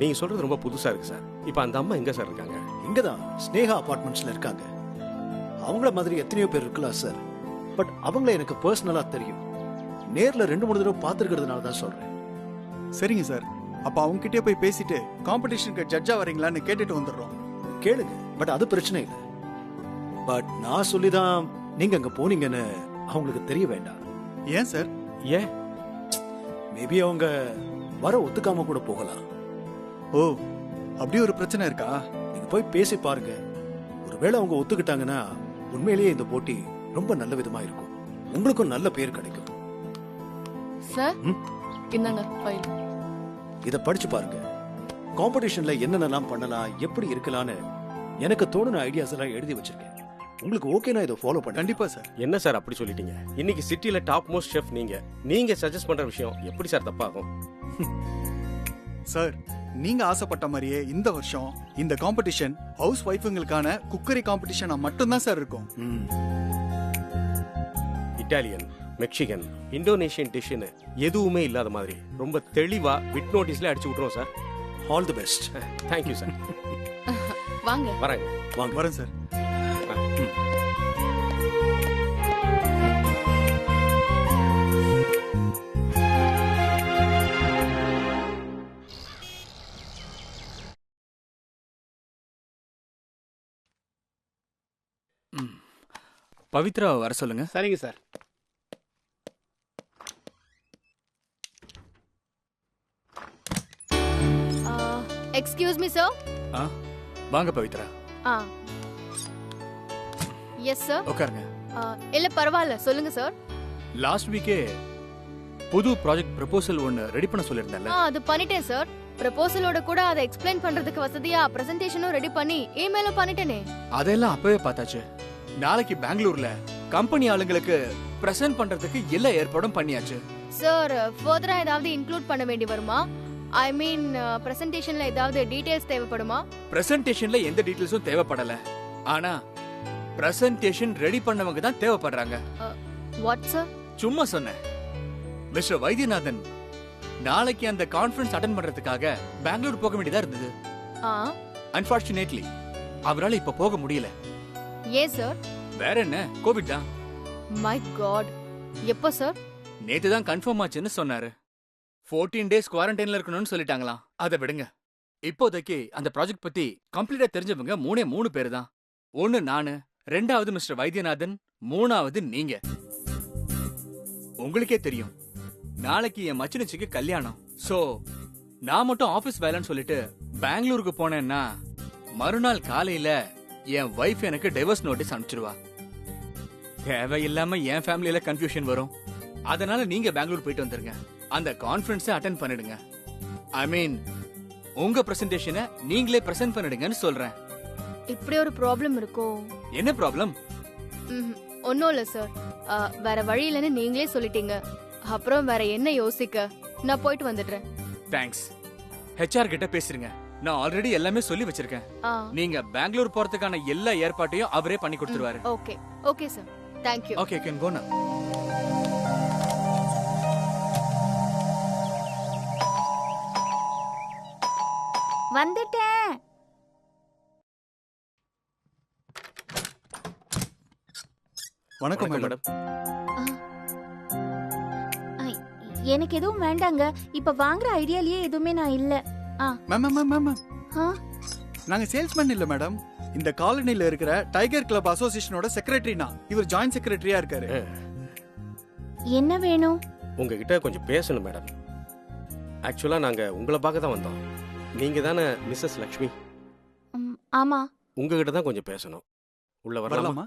நீங்க சொல்றது ரொம்ப புதுசா இருக்கு சார். இப்போ அந்த அம்மா எங்க சார் இருக்காங்க? இங்கதான் ஸ்னேகா அபார்ட்மெண்ட்ஸ்ல இருக்காங்க. அவங்கள மாதிரி எத்தனையோ பேர் இருக்கலாம் சார். பட் அவங்கள எனக்கு பர்சனலா தெரியும். நேர்ல 2-3 தடவை பார்த்துருக்கிறதுனால தான் சொல்றேன். சரிங்க சார், அப்ப அவங்க கிட்டே போய் பேசிட்டு காம்படிஷனுக்கு ஜட்ஜா வரீங்களான்னு கேட்டுட்டு வந்துடுறோம். கேளுங்க, பட் அது பிரச்சனை இல்லை. பட் நான் சொல்லிதான் நீங்க அங்க போனீங்கன்னு அவங்களுக்கு தெரிய வேண்டாம். ஏன் சார்? ஏன்? மேபி அவங்க வர ஒத்துக்காம கூட போகலாம். ஓ, அப்படி ஒரு பிரச்சனை இருக்கா? நீங்க போய் பேசி பாருங்க. ஒருவேளை அவங்க ஒத்துக்கிட்டாங்கன்னா உண்மையிலேயே இந்த போட்டி ரொம்ப நல்ல விதமா இருக்கும். உங்களுக்கும் நல்ல பேர் கிடைக்கும். சார் இந்தாங்க ஃபைல். இத படிச்சு பாருங்க. காம்படிஷன்ல என்னென்னலாம் பண்ணலாம், எப்படி இருக்கலாம்னு எனக்கு தோணுன ஐடியாஸ் எல்லாம் எழுதி வச்சிருக்கேன். உங்களுக்கு ஓகேனா இதை ஃபாலோ பண்ண. கண்டிப்பா சார். என்ன சார் அப்படி சொல்லிட்டீங்க? இன்னைக்கு சிட்டில டாப் மோஸ்ட் ஷெஃப் நீங்க சஜஸ்ட் பண்ற விஷயம் எப்படி சார் தப்பாகும்? சார், நீங்க ஆசைப்பட்ட மாதிரியே இந்த வருஷம் இந்த காம்படிஷன் ஹவுஸ் ஒய்ஃபுங்களுக்கான குக்கரி காம்படிஷனா மட்டும்தான் சார் இருக்கும். இட்டாலியன், மெக்சிகன், இந்தோனேஷியன் டிஷ்னு எதுவுமே இல்லாத மாதிரி ரொம்ப தெளிவா விட் நோட்டீஸ்ல அடிச்சு விட்டுறோம் sir. All the best. Thank you sir. வாங்க. வரேங்க. வாங்க. வரேன் சார். பவித்ரா வர சொல்லுங்க. சரிங்க சார். Excuse me sir. வாங்க பவித்ரா. Yes sir. உட்காருங்க. இல்ல பரவாயில்ல, சொல்லுங்க சார். லாஸ்ட் வீக்கே புது ப்ராஜெக்ட் ப்ரொபோசல் ஒன்னு ரெடி பண்ண சொல்லிருந்தேன்ல. அது பண்ணிட்டேன் சார். ப்ரொபோசலோட கூட அதை எக்ஸ்பிளைன் பண்றதுக்கு வசதியா பிரசன்டேஷனும் ரெடி பண்ணி இமெயிலும் பண்ணிட்டேனே. அதெல்லாம் அப்பவே பார்த்தாச்சு. நாளைக்கு பெங்களூர்ல கம்பெனி ஆளுங்களுக்கு பிரசன்ட் பண்றதுக்கு எல்லா ஏற்பாடும் பண்ணியாச்சு. சார், ஃபர்தரா ஏதாவது இன்க்ளூட் பண்ண வேண்டி வருமா? ஐ மீன் பிரசன்டேஷன்ல ஏதாவது டீடைல்ஸ் தேவைப்படுமா? பிரசன்டேஷன்ல எந்த டீடைல்ஸும் தேவைப்படல. ஆனா பிரசன்டேஷன் ரெடி பண்ணவங்க தான் தேவைப்படுறாங்க. What sir? சும்மா சொன்னேன். மிஸ்டர் வைத்தியநாதன் நாளைக்கு அந்த கான்ஃபரன்ஸ் அட்டெண்ட் பண்றதுக்காக பெங்களூர் போக வேண்டியதா இருந்தது. அன்பார்ச்சுனேட்லி அவரால இப்ப போக முடியல. ஏன் சார்? வேற என்ன, கோவிட் தான். My god. எப்போ சார்? நேத்து தான் கன்ஃபார்ம் ஆச்சுன்னு சொன்னாரு. 14 டேஸ் குவாரண்டைன்ல இருக்கணும்னு சொல்லிட்டாங்களாம். அதை விடுங்க. இப்போதைக்கு அந்த ப்ராஜெக்ட் பத்தி கம்ப்ளீட்டா தெரிஞ்சவங்க 3 பேர் தான். ஒன்னு நானு, 2வது மிஸ்டர் வைத்தியநாதன், 3வது நீங்க. உங்களுக்கே தெரியும், நாளைக்கு என் மச்சினிச்சிக்கு கல்யாணம். சோ நான் மட்டும் ஆபீஸ் வேலைன்னு சொல்லிட்டு பெங்களூருக்கு போனேன்னா மறுநாள் காலையில என் வைஃப் எனக்கு டைவர்ஸ் நோட்டீஸ் அனுப்பிச்சிருவா. தேவையில்லாம என் ஃபேமிலியில கன்ஃபியூஷன் வரும். அதனால நீங்க பெங்களூர் போயிட்டு வந்துருங்க. அந்த கான்ஃபரன்ஸை அட்டெண்ட் பண்ணிடுங்க. ஐ மீன் உங்க பிரசன்டேஷனை நீங்களே பிரசன்ட் பண்ணிடுங்கன்னு சொல்றேன். இப்படி ஒரு ப்ராப்ளம் இருக்கோ? என்ன ப்ராப்ளம்? ஒன்னும் இல்ல சார். வேற வழி இல்லைன்னு நீங்களே சொல்லிட்டீங்க. அப்புறம் வேற என்ன யோசிக்க? நான் போயிட்டு வந்துடுறேன். தேங்க்ஸ். ஹெச்ஆர் கிட்ட பேசுறீங்க. நான் ஆல்ரெடி எல்லாமே சொல்லி வச்சிருக்கேன். நீங்க பெங்களூர் போறதுக்கான எல்லா ஏற்பாட்டையும் அவரே பண்ணி கொடுத்துருவாரு. Okay okay sir. Thank you. Okay, can go now. வந்துட்டேன். வணக்கம் மேடம். எனக்கு எதுவும் வேண்டாங்க. இப்ப வாங்குற ஐடியாலயே எதுவுமே நான் இல்ல. மேம் நாங்க சேல்ஸ்மேன் இல்ல மேடம். இந்த காலனில இருக்கிற டைகர் கிளப் அசோசியேஷனோட செக்ரட்டரினா. இவர் ஜாயிண்ட் செக்ரட்டரியா இருக்காரு. என்ன வேணும்? உங்ககிட்ட கொஞ்சம் பேசணும் மேடம். ஆக்சுவலா நாங்க உங்களை பார்க்க தான் வந்தோம். நீங்க தானே மிஸ்ஸஸ் லக்ஷ்மி? ஆமா. உங்ககிட்ட தான் கொஞ்சம் பேசணும். உள்ள வரலாமா?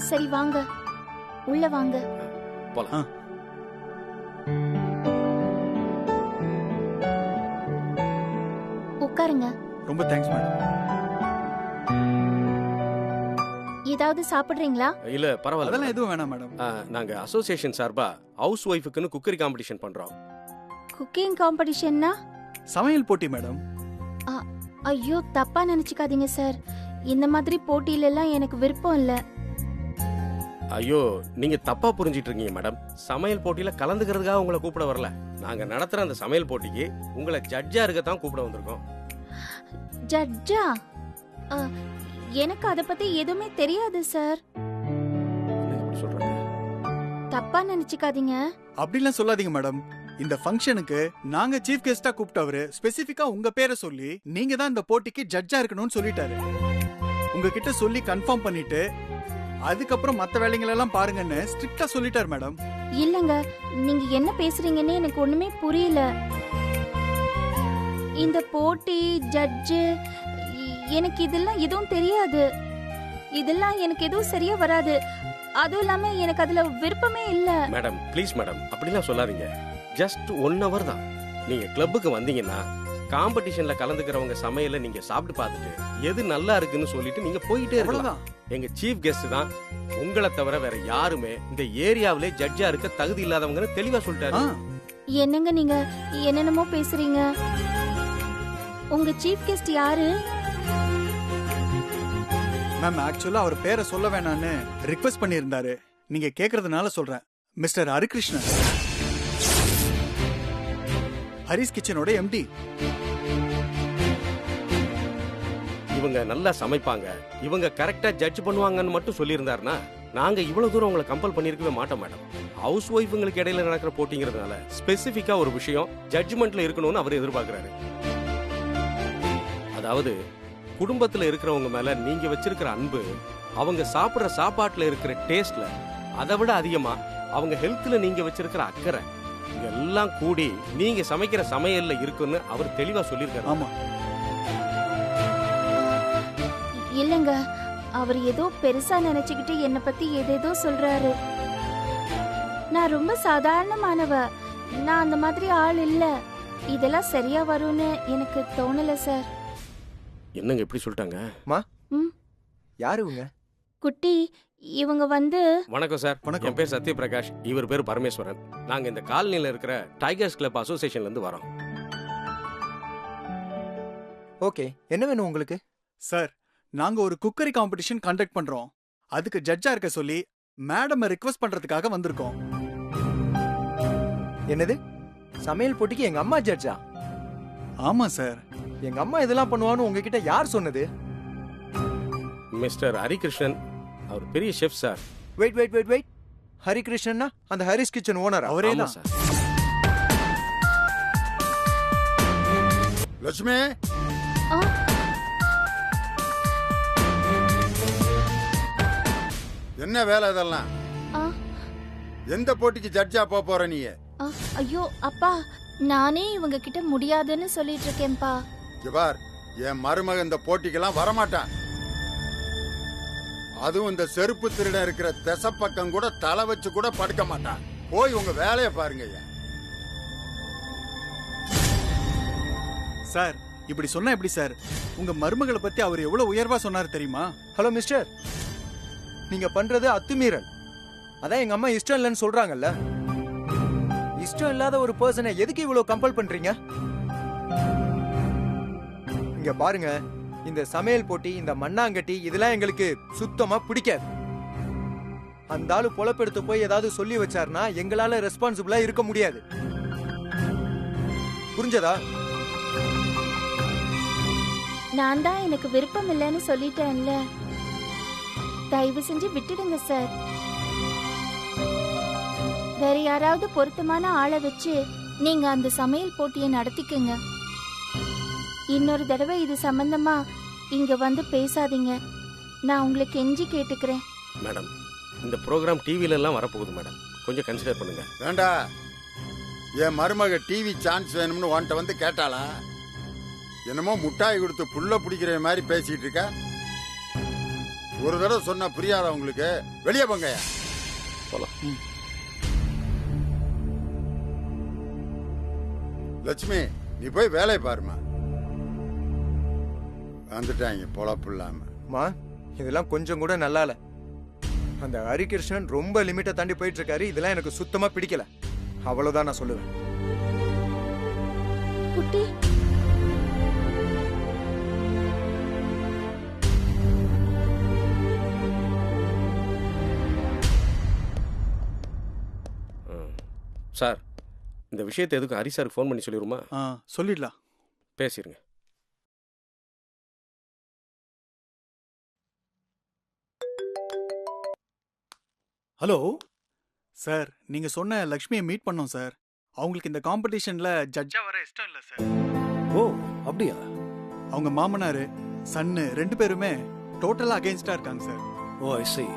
சரி வாங்க, உள்ள வாங்க. போலாம். உட்காருங்க. ரொம்ப தேங்க்ஸ் மேடம். ஏதாவது சாப்பிடுறீங்களா? இல்ல பரவாயில்ல. அதெல்லாம் எதுவும் வேணாம் மேடம். நாங்க அசோசியேஷன் சார்பா ஹவுஸ் ஒய்ஃபுக்குன்னு குக்கரி காம்படிஷன் பண்றோம். குக்கிங் காம்படிஷன்னா? சமையல் போட்டி மேடம். ஐயோ, தப்பா நினைச்சுக்காதீங்க சார். இந்த மாதிரி போட்டியில எல்லாம் எனக்கு விருப்பம் இல்ல. ஐயோ, நீங்க தப்பா புரிஞ்சிட்டு இருக்கீங்க மேடம். சமையல் போட்டியில கலந்துக்கிறதுக்காக உங்களை கூப்பிட வரல. நாங்க நடத்துற அந்த சமையல் போட்டிக்கு உங்களை ஜட்ஜா இருக்கத்தான் கூப்பிட வந்திருக்கோம். ஜட்ஜா? அ, எனக்கு அத பத்தி எதுவுமே தெரியாது சார். என்ன இப்படி சொல்றாங்க? தப்பா நினைச்சுக்காதீங்க. அப்படிலாம் சொல்லாதீங்க மேடம். இந்த ஃபங்க்ஷனுக்கு நாங்க சீஃப் கெஸ்டா கூப்பிட்டவரு ஸ்பெசிஃபிக்கா உங்க பேரை சொல்லி நீங்க தான் இந்த போட்டிக்கு ஜட்ஜா இருக்கணும்னு சொல்லிட்டாரு. உங்ககிட்ட சொல்லி கன்ஃபார்ம் பண்ணிட்டு அதுக்கப்புறம் மத்த வேலைங்களெல்லாம் பாருங்கன்னு ஸ்ட்ரிக்ட்டா சொல்லிட்டாரு மேடம். இல்லங்க, நீங்க என்ன பேசுறீங்கன்னு எனக்கு ஒண்ணுமே புரியல. இந்த போட்டி, ஜட்ஜு, எனக்கு இதெல்லாம் எதுவும் தெரியாது. இதெல்லாம் எனக்கு எதுவும் சரியா வராது. அதுவும் இல்லாம எனக்கு அதுல விருப்பமே இல்ல. மேடம் ப்ளீஸ் மேடம், அப்படிலாம் சொல்லாதீங்க. ஜஸ்ட் 1 hour தான். நீங்க கிளப்புக்கு வந்தீங்கன்னா காம்படிஷன்ல கலந்துக்கிறவங்க சமையல நீங்க சாப்பிட்டு பார்த்துட்டு எது நல்லா இருக்குன்னு சொல்லிட்டு நீங்க போயிட்டே இருக்கலாம். எங்க சீஃப் கெஸ்ட் தான் உங்களை தவிர வேற யாருமே இந்த ஏரியாவிலே ஜட்ஜா இருக்க தகுதி இல்லாதவங்கன்னு தெளிவா சொல்லிட்டாரு. என்னங்க நீங்க என்னென்னமோ பேசுறீங்க? உங்க சீஃப் கெஸ்ட் யாரு? மேம், ஆக்சுவலா அவர் பேரை சொல்ல வேணான்னு ரிக்வெஸ்ட் பண்ணியிருந்தாரு. நீங்க கேக்குறதுனால சொல்றேன். மிஸ்டர் ஹரிகிருஷ்ணன், ஹரிஸ் கிச்சனோட எம்டி. இவங்க நல்லா சமைப்பாங்க, இவங்க கரெக்டா ஜட்ஜ் பண்ணுவாங்கன்னு மட்டும் சொல்லியிருந்தாருன்னா நாங்க இவ்வளவு தூரம் உங்களை கம்பல் பண்ணிருக்கவே மாட்டோம் மேடம். ஹவுஸ் ஒய்ஃபுங்களுக்கு இடையில நடக்கிற போட்டிங்கிறதுனால ஸ்பெசிபிக்கா ஒரு விஷயம் ஜட்ஜ்மெண்ட்ல இருக்கணும்னு அவர் எதிர்பார்க்கிறாரு. அதாவது குடும்பத்துல இருக்கிறவங்க மேல நீங்க வச்சிருக்கிற அன்பு, அவங்க சாப்பிடுற சாப்பாட்டுல இருக்கிற டேஸ்ட்ல, அதை விட அதிகமா அவங்க ஹெல்த்ல நீங்க வச்சிருக்கிற அக்கறை, இதெல்லாம் கூடி நீங்க சமைக்கிற சமையல்ல இருக்குன்னு அவர் தெளிவா சொல்லியிருக்காரு. ஆமா, இல்லங்க, அவர் ஏதோ பெருசா நினைச்சுக்கிட்டு என்ன பத்தி ஏதேதோ சொல்றாரு. நான் ரொம்ப சாதாரணமானவ. நான் அந்த மாதிரி ஆள் இல்ல. இதெல்லாம் சரியா வரும்னு எனக்கு தோணல சார். என்னங்க இப்படி சொல்லிட்டாங்க? ம், யாரு இவங்க? குட்டி, இவங்க வந்து வணக்கம் சார். வணக்கம். என் பேர் சத்யபிரகாஷ், இவர் பேர் பரமேஸ்வரன். நாங்க இந்த காலனில இருக்கிற டைகர்ஸ் கிளப் அசோசியேஷன்ல இருந்து வரோம். ஓகே, என்ன வேணும் உங்களுக்கு? சார், நாங்க ஒரு குக்கரி காம்படிஷன் கண்டக்ட் பண்றோம். அதுக்கு ஜட்ஜா இருக்க சொல்லி மேடம் ரிக்வெஸ்ட் பண்றதுக்காக வந்திருக்கோம். என்னது? சமையல் போட்டிக்கு எங்க அம்மா ஜட்ஜா? ஆமா சார். எங்க அம்மா இதெல்லாம் பண்ணுவான்னு உங்ககிட்ட யார் சொன்னது? மிஸ்டர் ஹரிகிருஷ்ணன், அவர் பெரிய chef sir. Wait wait wait wait ஹரிகிருஷ்ணன்னா அந்த ஹரிஸ் கிச்சன் ஓனர்? அவரே ஆமா தான் சார். லட்சுமி, ஆ, என்ன வேலை இதெல்லாம்? ஆ, எந்த போட்டிக்கு ஜட்ஜா போற நீ? ஆ, ஐயோ அப்பா, நானே இவங்க கிட்ட முடியாதுன்னு சொல்லிட்டு இருக்கேன்பா. ஜபார், என் மருமக இந்த போட்டிக்கெல்லாம் வரமாட்டான். அதுவும் இந்த செருப்பு திருட இருக்கிற திசப்பக்கம் கூட தலை வச்சு கூட படுக்க மாட்டான். போய் உங்க வேலையை பாருங்க ஐயா. சார், இப்படி சொன்னா எப்படி சார்? உங்க மருமகளை பத்தி அவர் எவ்வளவு உயர்வா சொன்னாரு தெரியுமா? ஹலோ மிஸ்டர், நீங்க பண்றது அத்துமீறல். அதான் எங்க அம்மா இஷ்டம் இல்லைன்னு சொல்றாங்கல்ல. இஷ்டம் இல்லாத ஒரு பர்சனை எதுக்கு இவ்வளவு கம்பல் பண்றீங்க? இங்க பாருங்க, இந்த சமையல் போட்டி, இந்த மண்ணாங்கட்டி, இதெல்லாம் எங்களுக்கு சுத்தமா பிடிக்காது. அந்த ஆளு பொழப்பெடுத்து போய் ஏதாவது சொல்லி வச்சாருன்னா எங்களால ரெஸ்பான்சிபிளா இருக்க முடியாது. புரிஞ்சதா? நான் தான் எனக்கு விருப்பம் இல்லைன்னு சொல்லிட்டேன்ல. தயவு செஞ்சு விட்டுடுங்க சார். வேற யாராவது பொருத்தமான ஆளை வச்சு நீங்க அந்த சமையல் போட்டியை நடத்திக்கங்க. இன்னொரு தடவை இது சம்பந்தமா இங்க வந்து பேசாதீங்க. நான் உங்களுக்கு கெஞ்சி கேட்டுக்கிறேன். மேடம், இந்த ப்ரோக்ராம் டிவில எல்லாம் வரப்போகுது மேடம், கொஞ்சம் கன்சிடர் பண்ணுங்க. வேண்டா, என் மருமக டிவி சான்ஸ் வேணும்னு உன்கிட்ட வந்து கேட்டாளா? என்னமோ முட்டாய் கொடுத்து புள்ள பிடிக்கிற மாதிரி பேசிட்டு இருக்க. ஒரு தடவை சொன்னா புரியாதா உங்களுக்கு? வெளியே போங்க. போலாம். லட்சுமி, நீ போய் வேலையை பாருமா. வந்துட்டாங்க பொழப்பு இல்லாம. மா, இதெல்லாம் கொஞ்சம் கூட நல்லா இல்ல. அந்த ஹரிகிருஷ்ணன் ரொம்ப லிமிட்டை தாண்டி போயிட்டு இருக்காரு. இதெல்லாம் எனக்கு சுத்தமா பிடிக்கல. அவ்வளவுதான் நான் சொல்லுவேன். குட்டி, சார் இந்த விஷயத்தை எதுக்கும் ஹரி சாருக்கு ஃபோன் பண்ணி சொல்லிடுமா? சொல்லிடலாம். பேசிடுங்க. ஹலோ சார், நீங்க சொன்ன லக்ஷ்மியை மீட் பண்ணோம் சார். அவங்களுக்கு இந்த காம்படிஷன்ல ஜட்ஜா வர இஷ்டம் இல்ல சார். ஓ அப்படியா? அவங்க மாமனாரு சன்னு 2 பேருமே டோட்டலா அகைன்ஸ்டா இருக்காங்க சார். ஓ ஐ see.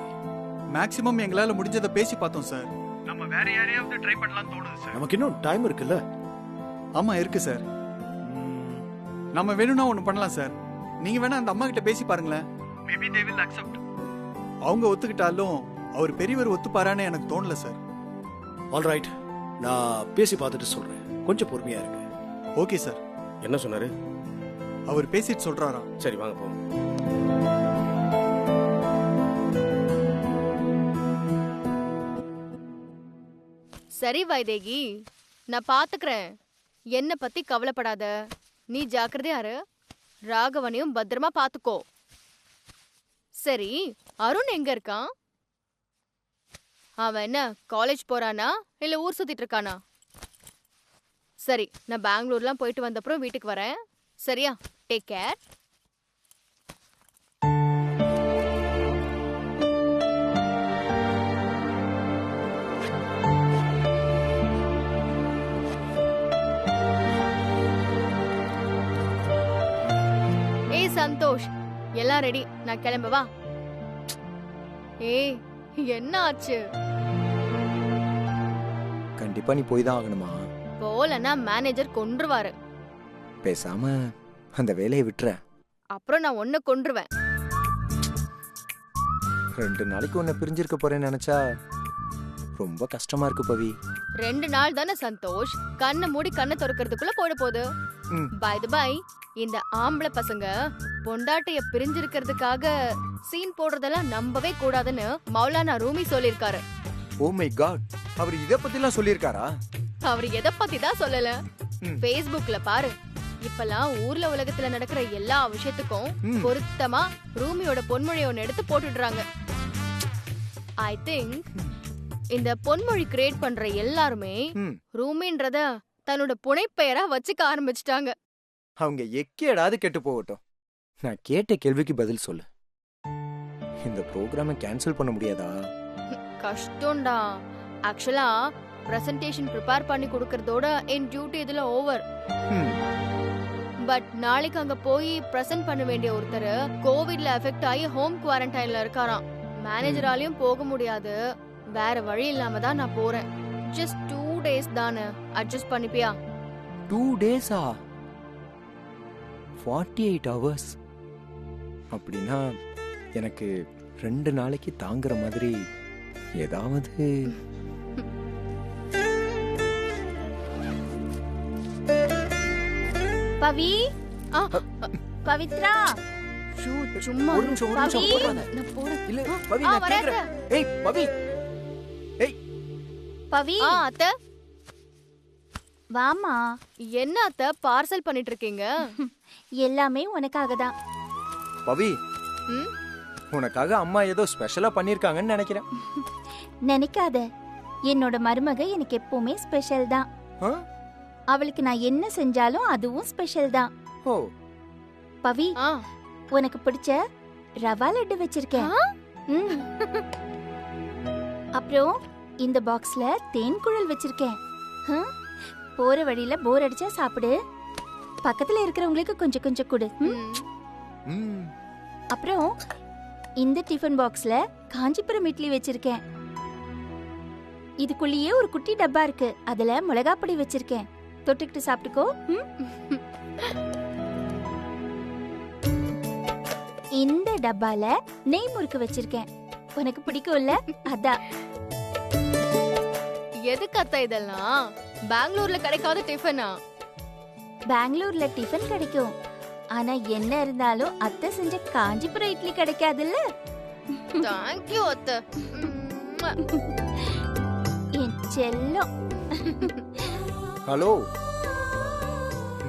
மேக்ஸிமம் எங்களால முடிஞ்சதை பேசி பார்த்தோம் சார். நம்ம வேற யாரையாவது ட்ரை பண்ணலாம் தோணுது சார். நமக்கு இன்னும் டைம் இருக்குல்ல? ஆமா இருக்கு சார். நம்ம வேணும்னா ஒண்ணு பண்ணலாம் சார். நீங்க வேணா அந்த அம்மா கிட்ட பேசி பாருங்களேன். Maybe they will accept. அவங்க ஒத்துக்கிட்டாலும் அவர் பெரியவர் ஒத்துப்பாரான்னு எனக்கு தோணல சார். ஆல்ரைட், நான் பேசி பார்த்துட்டு சொல்றேன். கொஞ்சம் பொறுமையா இருங்க. Okay sir. என்ன சொன்னாரு? அவர் பேசிட்டு சொல்றாராம். சரி வாங்க போவோம். சரி வைதேகி, நான் பாத்துக்கிறேன். என்ன பத்தி கவலைப்படாத. நீ ஜாக்கிரதையா இரு. ராகவனையும் பத்திரமா பாத்துக்கோ. சரி, அருண் எங்க இருக்கான்? அவன் என்ன காலேஜ் போறானா இல்ல ஊர் சுத்திட்டு இருக்கானா? சரி, நான் பெங்களூர்லாம் போயிட்டு வந்த அப்புறம் வீட்டுக்கு வரேன். சரியா? Take care. ஏய் சந்தோஷ், எல்லாம் ரெடி. நான் கிளம்பவா? ஏய் என்ன ஆச்சு? கண்டிப்பா நீ போய் தான் ஆகணுமா? போலன்னா மேனேஜர் கொன்றுவாரு. பேசாம அந்த வேலையை விட்டுற. அப்புறம் நான் ஒன்ன கொன்றுவேன். 2 நாளைக்கு உன்னை பிரிஞ்சிருக்க போறேன்னு நினைச்சா ரொம்ப கஷ்டமா இருக்கு பவி. 2 நாள் தானே சந்தோஷ். கண்ணை மூடி கண்ணை திறக்கிறதுக்குள்ள போயிட போகுது. பை தி பை, இந்த ஆம்பளை பசங்க பொண்டாட்டிய பிரிஞ்சிருக்கிறதுக்காக சீன் போடுறதெல்லாம் நம்பவே கூடாதுன்னு மௌலானா ரூமி சொல்லிருக்காரு. ஓ மை காட், அவர் இத பத்திலாம் சொல்லிருக்காரா? அவர் எதை பத்தி தான் சொல்லல. Facebookல பாரு. இப்பெல்லாம் ஊர்ல உலகத்துல நடக்கிற எல்லா விஷயத்துக்கும் பொருத்தமா ரூமியோட பொன்மொழி ஒன்னு எடுத்து போட்டுடுறாங்க. ஐ திங்க் இந்த பொன்மொழி கிரியேட் பண்ற எல்லாருமே ரூமின்றத தன்னோட புனைப்பெயரா வச்சுக்க ஆரம்பிச்சிட்டாங்க. அவங்க எக்கேடாவது கெட்டு போகட்டும். நான் கேட்ட கேள்விக்கு பதில் சொல்லு. இந்த ப்ரோக்ராமை கேன்சல் பண்ண முடியாதா? கஷ்டம்டா. ஆக்சுவலா பிரசன்டேஷன் ப்ரிப்பேர் பண்ணி கொடுக்கறதோட என் டியூட்டி இதுல ஓவர். பட் நாளைக்கு அங்க போய் பிரசன்ட் பண்ண வேண்டிய ஒருத்தர் கோவிட்ல எஃபெக்ட் ஆகி ஹோம் குவாரண்டைன்ல இருக்காராம். மேனேஜராலையும் போக முடியாது. வேற வழி இல்லாம தான் நான் போறேன். ஜஸ்ட் 2 days தானே, அட்ஜஸ்ட் பண்ணிப்பியா? 2 days-ஆ? 48 hours. அப்படின்னா எனக்கு 2 நாளைக்கு தாங்குற மாதிரி ஏதாவது. பவி, பவித்ரா, சும்மா ஒரு நிமிஷம் போறானே. நான் போறேன். இல்ல பவி, நான் கேக்குறேன். ஏய் பவி, ஏய் பவி. அத்தை வாமா. என்ன அத்தை பார்சல் பண்ணிட்டு இருக்கீங்க? எல்லாமே உனக்காக தான். பவி, உனக்காக அம்மா ஏதோ ஸ்பெஷலா பண்ணிருக்காங்கன்னு நினைக்கிறேன். நினைக்காத. என்னோட மருமக எனக்கு எப்பவுமே ஸ்பெஷல் தான். அவளுக்கு நான் என்ன செஞ்சாலும் அதுவும் ஸ்பெஷல் தான். ஓ பவி, உனக்கு பிடிச்ச ரவா லட்டு வச்சிருக்கேன். அப்புறம் இந்த பாக்ஸ்ல தேன் குழல் வச்சிருக்கேன். போற வழியில போர் அடிச்சா சாப்பிடு. பக்கத்துல இருக்கிறவங்களுக்கு கொஞ்சம் கொஞ்சம் கொடு. அப்புறம் இந்த டிஃபன் பாக்ஸ்ல காஞ்சிபுரம் இட்லி வச்சிருக்கேன். இதுக்குள்ளேயே ஒரு குட்டி டப்பா இருக்கு. அதுல மிளகாய் பொடி வச்சிருக்கேன். தொட்டுக்கிட்டு சாப்பிட்டுக்கோ. இந்த டப்பால நெய் முறுக்கு வச்சிருக்கேன். உனக்கு பிடிக்கும்ல, அதான். எதுக்கு அத்தை இதெல்லாம்? பெங்களூர்ல கிடைக்காத டிஃபனா? பெங்களூர்ல டிஃபன் கிடைக்கும். ஆனா என்ன இருந்தாலும் அத்தை செஞ்ச காஞ்சிபுரம் இட்லி கிடைக்காதுல்ல. தேங்க் யூ அத்தை. என் செல்லம். ஹலோ,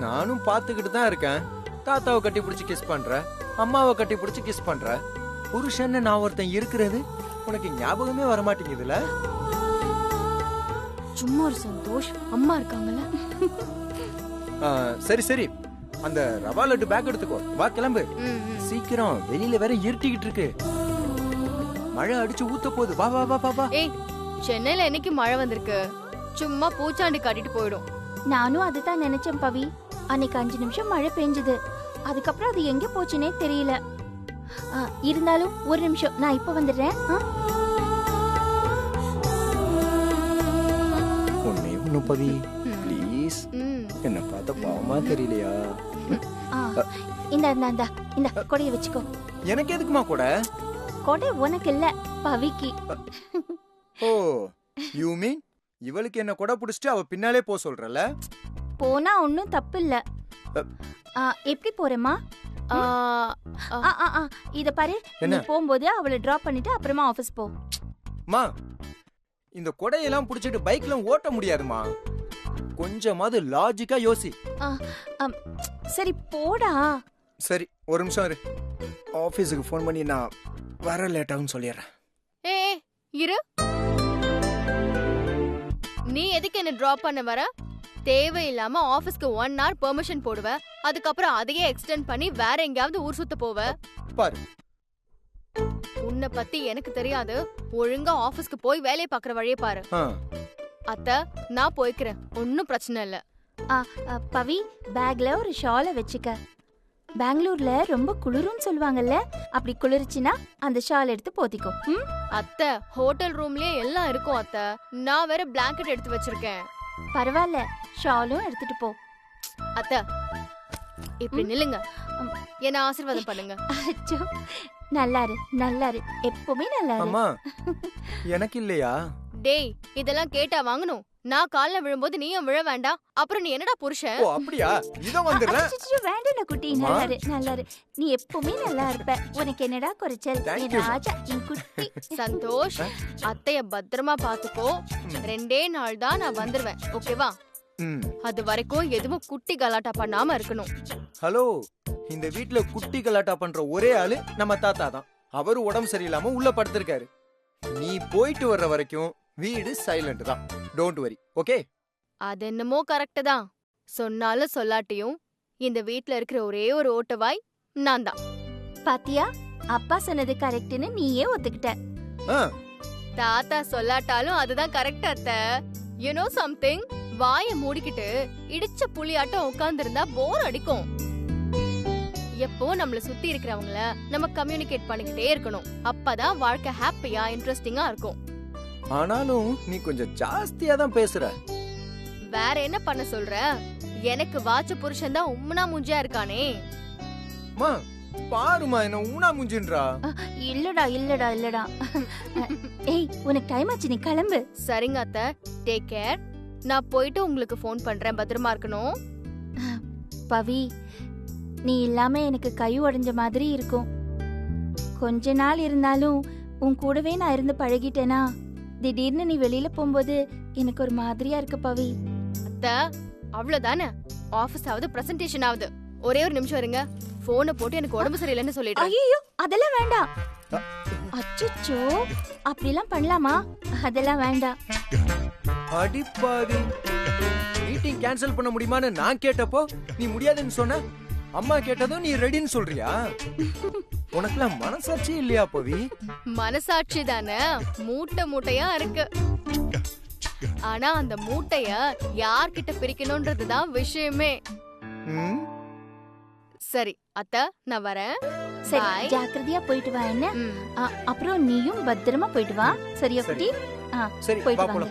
நானும் பாத்துக்கிட்டு தான் இருக்கேன். தாத்தாவை கட்டி பிடிச்சி கிஸ் பண்ற, அம்மாவை கட்டி பிடிச்சி கிஸ் பண்ற. புருஷன்னு நான் ஒருத்தன் இருக்கிறது உனக்கு ஞாபகமே வரமாட்டேங்குதுல. சும்மா ஒரு சந்தோஷ், அம்மா இருக்காங்கல்ல. சரி சரி, அந்த ரவா லட்டு பேக் எடுத்துக்கோ. வா கிளம்பு சீக்கிரம், வெளியில வேற இருட்டிக்கிட்டு இருக்கு, மழை அடிச்சு ஊத்த போகுது. வா வா வா வா வா. ஏய், சென்னையில என்னைக்கு மழை வந்திருக்கு? சும்மா பூச்சாண்டி காட்டிட்டு போயிடும். நானும் அதுதான் நினைச்சேன் பவி. அன்னைக்கு 5 நிமிஷம் மழை பெஞ்சது, அதுக்கப்புறம் அது எங்க போச்சுனே தெரியல. இருந்தாலும் ஒரு நிமிஷம், நான் இப்ப வந்துடுறேன். ஒண்ணு பவி, ப்ளீஸ். என்ன பார்த்தா பாவமா தெரியலையா? இந்த கொடையை வச்சுக்கோ. எனக்கு எதுக்குமா கூட? கொடை உனக்கு இல்ல, பவிக்கு. ஓ, யூ மீன் இவளுக்கு என்ன கொடை புடிச்சிட்டு அவ பின்னாலே போ சொல்றல? போனா ஒன்னும் தப்பு இல்ல. எப்படி போறேமா? இத பாரு, நீ போகும்போது அவளை டிராப் பண்ணிட்டு அப்புறமா ஆபீஸ் போ. மா, இந்த கொடையெல்லாம் புடிச்சிட்டு பைக்ல ஓட்ட முடியாதுமா, கொஞ்சமாவது லாஜிக்கா யோசி. சரி போடா. சரி ஒரு நிமிஷம் இரு, ஆபீஸுக்கு ஃபோன் பண்ணி நான் வர லேட் ஆகும் சொல்லிடுறேன். ஏய் இரு, நீ எதுக்கு என்ன டிராப் பண்ண வர? தேவையில்லாம ஆபீஸ்க்கு 1 hour பெர்மிஷன் போடுவ, அதுக்கப்புறம் அதையே எக்ஸ்டெண்ட் பண்ணி வேற எங்கயாவது ஊர் சுத்த போவ. பாரு, உன்னை பத்தி எனக்கு தெரியாது, ஒழுங்கா ஆபீஸ்க்கு போய் வேலையை பாக்குற வழியை பாரு. அத்தை, நான் போய்க்கிறேன், ஒன்னும் பிரச்சனை இல்ல. பவி, பேக்ல ஒரு ஷாலை வச்சுக்க. பெங்களூர்ல ரொம்ப குளிருன்னு சொல்லுவாங்கல்ல, அப்படி குளிர்ச்சுன்னா அந்த ஷால் எடுத்து போத்திக்கோ. அத்தை, ஹோட்டல் ரூம்லயே எல்லாம் இருக்கும் அத்தை, நான் வேற பிளாங்கெட் எடுத்து வச்சிருக்கேன். பரவாயில்ல, ஷாலும் எடுத்துட்டு போ. அத்தை, இப்படி நில்லுங்க, என்ன ஆசீர்வாதம் பண்ணுங்க. அச்சோ, நல்லாரு நல்லாரு, எப்பவுமே நல்லாரு. அம்மா, எனக்கு இல்லையா? டேய், இதெல்லாம் கேட்டா வாங்கணும்? நான் கால்ல விழும்போது நீயும் விழ வேண்டாம், அப்புறம் நீ என்னடா புருஷன்? ஓ அப்படியா, இதோ வந்துறேன். வேண்டாம் குட்டி, நல்லாரு நல்லாரு, நீ எப்பவுமே நல்லா இருப்ப, உனக்கு என்னடா குறைச்சல்? நீ ராஜா, நீ குட்டி. சந்தோஷ், அத்தைய பத்திரமா பாத்துக்கோ. 2 நாள் தான் நான் வந்துருவேன், ஓகேவா? அது வரைக்கும் எதுவும் குட்டி கலாட்டா பண்ணாம இருக்கணும். ஹலோ, இந்த வீட்ல குட்டி கலாட்டா பண்ற ஒரே ஆளு நம்ம தாத்தா தான். அவரு உடம்பு சரியில்லாம உள்ள படுத்திருக்காரு. நீ போயிட்டு வர்ற வரைக்கும் வீடு சைலண்ட் தான். Don't worry, okay? அது என்னமோ கரெக்ட் தான். சொன்னாலும் சொல்லாட்டியும் இந்த வீட்ல இருக்கிற ஒரே ஒரு ஓட்டவாய் நான் தான். பாத்தியா, அப்பா சொன்னது கரெக்ட்னு நீயே ஒத்துக்கிட்ட. தாத்தா சொல்லாட்டாலும் அதுதான் கரெக்ட் அத்தை. You know something? வாய மூடிக்கிட்டு இடிச்ச புளியாட்டம் உட்கார்ந்திருந்தா போர் அடிக்கும். எப்போ நம்மள சுத்தி இருக்கிறவங்கள நம்ம கம்யூனிகேட் பண்ணிக்கிட்டே இருக்கணும், அப்பதான் வாழ்க்கை ஹாப்பியா இன்ட்ரெஸ்டிங்கா இருக்கும். ஆனாலும் நீ கொஞ்சம் ஜாஸ்தியா தான் பேசுற. வேற என்ன பண்ண சொல்ற? எனக்கு வாச்ச புருஷன் தான் உம்னா மூஞ்சியா இருக்கானே. மா பாருமா, என்ன உம்னா மூஞ்சின்றா? இல்லடா இல்லடா இல்லடா. ஏய், உனக்கு டைம் ஆச்சு, நீ கிளம்பு. சரிங்க அத்தை, டேக் கேர். நான் போயிட்டு உங்களுக்கு ஃபோன் பண்றேன், பத்திரமா இருக்கணும். பவி, நீ இல்லாம எனக்கு கை உடைஞ்ச மாதிரி இருக்கும். கொஞ்ச நாள் இருந்தாலும் உன் கூடவே நான் இருந்து பழகிட்டேனா, திடீர்னு நீ வெளியில போகும்போது எனக்கு ஒரு மாதிரியா இருக்கு பவி. அத்தை, அவ்வளவுதானே? ஆபீஸ் ஆவது பிரசன்டேஷன் ஆகுது. ஒரே ஒரு நிமிஷம் இருங்க, போனை போட்டு எனக்கு உடம்பு சரியில்லைன்னு சொல்லிடுறேன். ஐயோ, அதெல்லாம் வேண்டாம். அச்சச்சோ, அப்படிலாம் பண்ணலாமா? அதெல்லாம் வேண்டாம். அடிப்பாவி, மீட்டிங் கேன்சல் பண்ண முடியுமான்னு நான் கேட்டப்போ நீ முடியாதுன்னு சொன்ன. அம்மா கேட்டதும் நீ ரெடின்னு சொல்றியா? உனக்குலாம் மனசாட்சி இல்லையா பவி? மனசாட்சி தானே மூட்டை மூட்டையா இருக்கு. ஆனா அந்த மூட்டைய யார்கிட்ட பிரிக்கணும்ன்றதுதான் விஷயமே. சரி அத்தை, நான் வரேன். சரி, ஜாக்கிரதையா போயிட்டு வா. என்ன அப்புறம் நீயும் பத்திரமா போயிட்டு வா, சரியா குட்டி? சரி, போயிட்டு வாங்க.